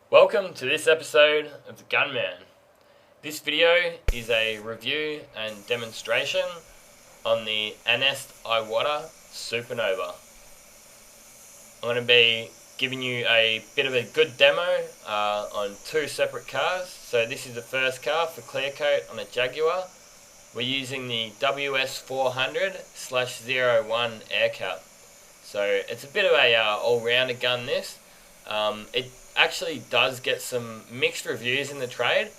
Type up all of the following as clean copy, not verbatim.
Welcome to this episode of The Gunman. This video is a review and demonstration on the Anest Iwata Supernova. I'm going to be giving you a bit of a good demo on two separate cars. So this is the first car for clear coat on a Jaguar. We're using the WS400/01 air cap. So it's a bit of a all-rounder gun this. It actually does get some mixed reviews in the trade.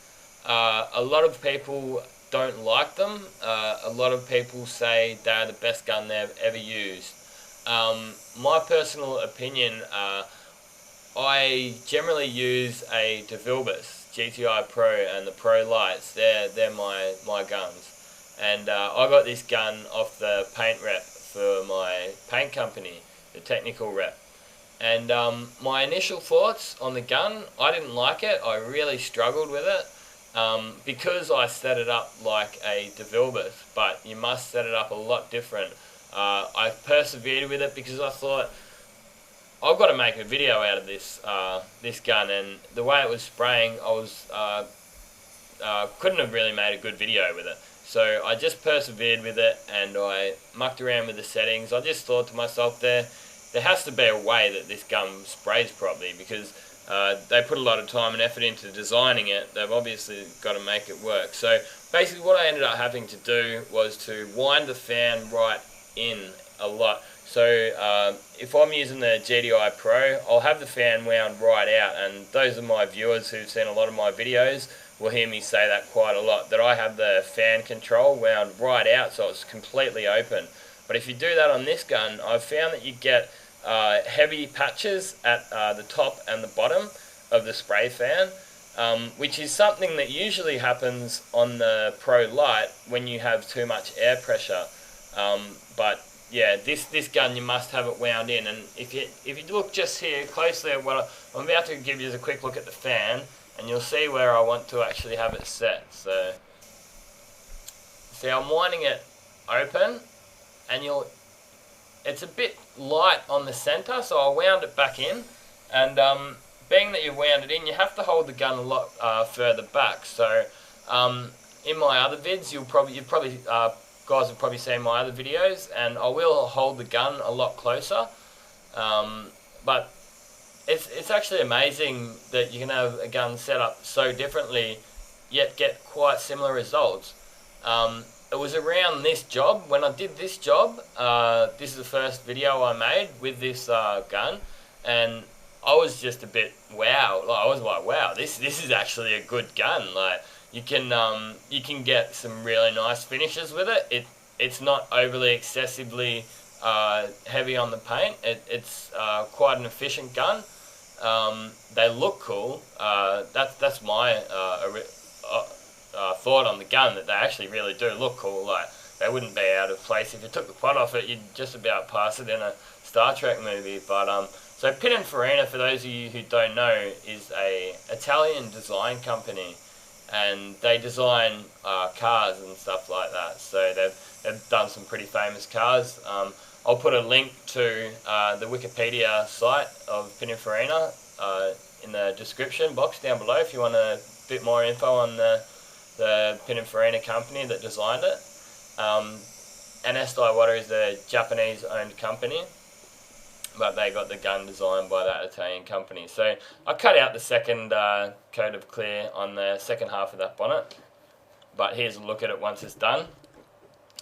A lot of people don't like them. A lot of people say they're the best gun they've ever used. My personal opinion, I generally use a DeVilbiss GTI Pro and the Pro Lights. They're my guns. And I got this gun off the paint rep for my paint company, the technical rep. And my initial thoughts on the gun, I didn't like it. I really struggled with it because I set it up like a DeVilbiss, but you must set it up a lot different. I persevered with it because I thought, I've got to make a video out of this gun, and the way it was spraying, I was couldn't have really made a good video with it. So I just persevered with it, and I mucked around with the settings. I just thought to myself, there has to be a way that this gun sprays properly, because they put a lot of time and effort into designing it. They've obviously got to make it work. So basically what I ended up having to do was to wind the fan right in a lot. So if I'm using the GTI Pro, I'll have the fan wound right out, and those are my viewers who've seen a lot of my videos will hear me say that quite a lot, that I have the fan control wound right out so it's completely open. But if you do that on this gun, I've found that you get heavy patches at the top and the bottom of the spray fan, which is something that usually happens on the Pro Light when you have too much air pressure. But yeah, this gun, you must have it wound in. And if you look just here closely at what I'm about to give you, a quick look at the fan, and you'll see where I want to actually have it set. So see, I'm winding it open, and it's a bit light on the center, so I wound it back in. And being that you've wound it in, you have to hold the gun a lot further back. So in my other vids, guys have probably seen my other videos, and I will hold the gun a lot closer. But it's actually amazing that you can have a gun set up so differently, yet get quite similar results. It was around this job, when I did this job, this is the first video I made with this gun, and I was just a bit wow. Like, I was like, wow, this is actually a good gun. Like, you can get some really nice finishes with it. It's not overly excessively heavy on the paint. It's quite an efficient gun. They look cool. That's my thought on the gun, that they actually really do look cool. Like, they wouldn't be out of place. If you took the pot off it, you'd just about pass it in a Star Trek movie. But so Pininfarina, for those of you who don't know, is a Italian design company, and they design cars and stuff like that. So they've done some pretty famous cars. I'll put a link to the Wikipedia site of Pininfarina in the description box down below if you want a bit more info on the Pininfarina company that designed it. Anest Iwata is a Japanese-owned company, but they got the gun designed by that Italian company. So I cut out the second coat of clear on the second half of that bonnet, but here's a look at it once it's done.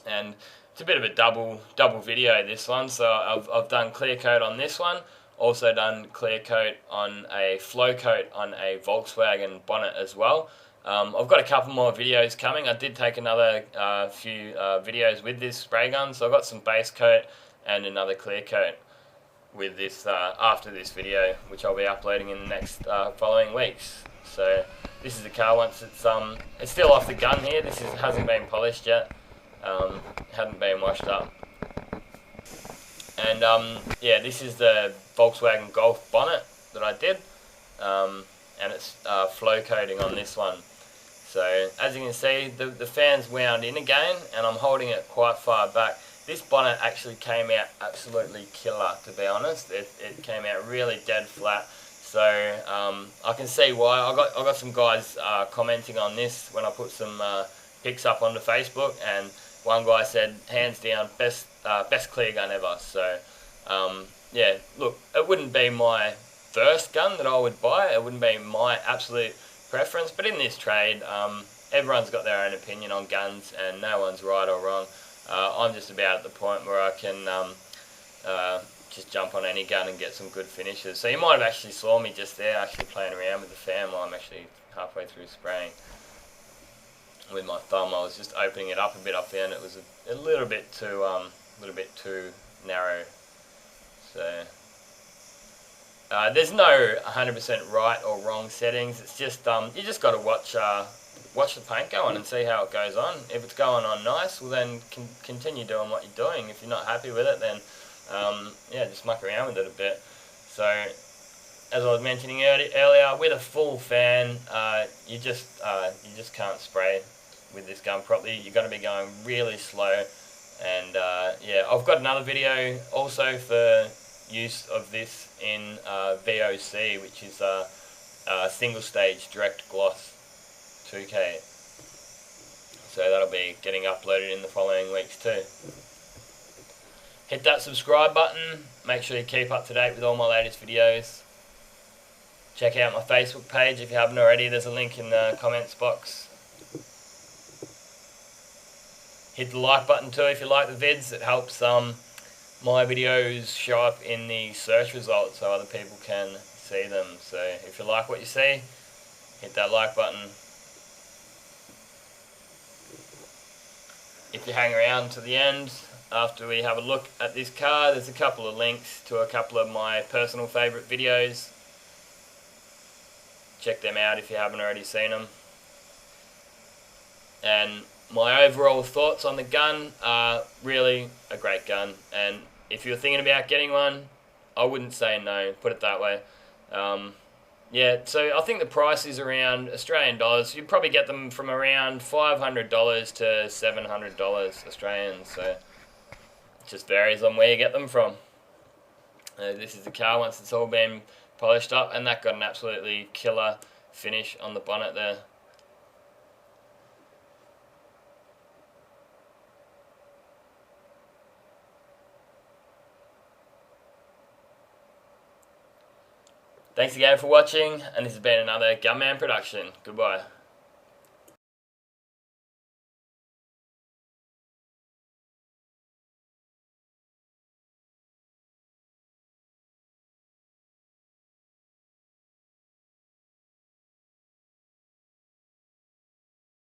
And it's a bit of a double video, this one. So I've done clear coat on this one, also done clear coat on a flow coat on a Volkswagen bonnet as well. I've got a couple more videos coming. I did take another few videos with this spray gun, so I've got some base coat and another clear coat with this after this video, which I'll be uploading in the next following weeks. So this is the car once it's still off the gun here. This hasn't been polished yet. Hadn't been washed up. And yeah, this is the Volkswagen Golf bonnet that I did, and it's flow coating on this one. So as you can see, the fan's wound in again, and I'm holding it quite far back. This bonnet actually came out absolutely killer, to be honest. It came out really dead flat. So I can see why. I got some guys commenting on this when I put some pics up onto Facebook, and one guy said hands down best clear gun ever. So yeah, look, it wouldn't be my first gun that I would buy. It wouldn't be my absolute preference, but in this trade, everyone's got their own opinion on guns, and no one's right or wrong. I'm just about at the point where I can just jump on any gun and get some good finishes. So you might have actually saw me just there actually playing around with the fan while I'm actually halfway through spraying with my thumb. I was just opening it up a bit. I found it was a little bit too narrow. So there's no 100% right or wrong settings. It's just you just got to watch the paint go on and see how it goes on. If it's going on nice, well then continue doing what you're doing. If you're not happy with it, then yeah, just muck around with it a bit. So as I was mentioning earlier, with a full fan, you just can't spray with this gun properly. You're going to be going really slow. And yeah, I've got another video also for use of this in VOC, which is a single stage direct gloss 2K. So that'll be getting uploaded in the following weeks too. Hit that subscribe button, make sure you keep up to date with all my latest videos. Check out my Facebook page if you haven't already, there's a link in the comments box. Hit the like button too if you like the vids, it helps my videos show up in the search results so other people can see them. So if you like what you see, hit that like button. If you hang around to the end, after we have a look at this car, there's a couple of links to a couple of my personal favourite videos. Check them out if you haven't already seen them. And my overall thoughts on the gun are really a great gun, and if you're thinking about getting one, I wouldn't say no, put it that way. Yeah, so I think the price is around Australian dollars. You'd probably get them from around $500 to $700 Australian, so it just varies on where you get them from. This is the car once it's all been polished up, and that got an absolutely killer finish on the bonnet there. Thanks again for watching, and this has been another Gunman production. Goodbye.